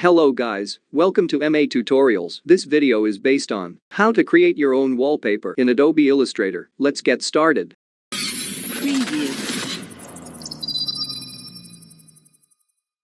Hello guys, welcome to MA Tutorials. This video is based on how to create your own wallpaper in Adobe Illustrator. Let's get started. Preview.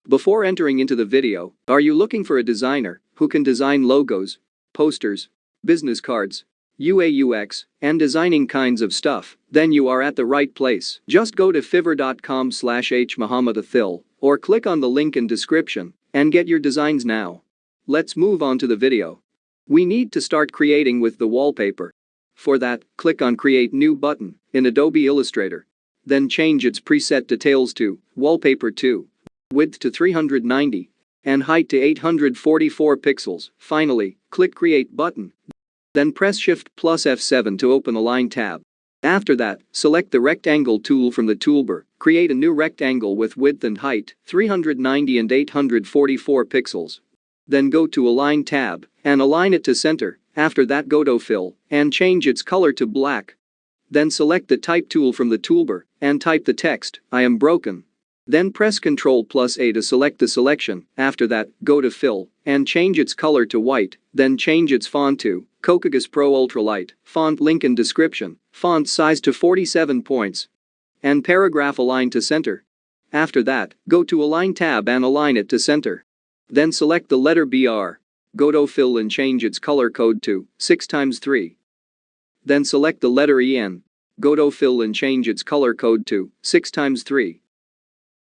Before entering into the video, are you looking for a designer who can design logos, posters, business cards, UI/UX, and designing kinds of stuff? Then you are at the right place. Just go to fiverr.com/hmohammedathil or click on the link in description and get your designs now. Let's move on to the video. We need to start creating with the wallpaper. For that, click on Create New button in Adobe Illustrator. Then change its preset details to Wallpaper 2, width to 390, and height to 844 pixels. Finally, click Create button. Then press Shift plus F7 to open Align tab. After that, select the rectangle tool from the toolbar. Create a new rectangle with width and height 390 and 844 pixels. Then go to Align tab and align it to center. After that, go to Fill and change its color to black. Then select the Type tool from the toolbar and type the text, "I am broken." Then press Ctrl plus A to select the selection. After that, go to Fill and change its color to white. Then change its font to Kokagas Pro Ultralight. Font link in description. Font size to 47 points. And paragraph align to center. After that, go to Align tab and align it to center. Then select the letter BR. Go to Fill and change its color code to 6x3. Then select the letter EN. Go to Fill and change its color code to 6x3.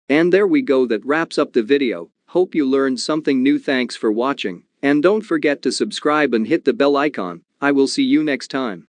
And there we go, that wraps up the video. Hope you learned something new. Thanks for watching. And don't forget to subscribe and hit the bell icon. I will see you next time.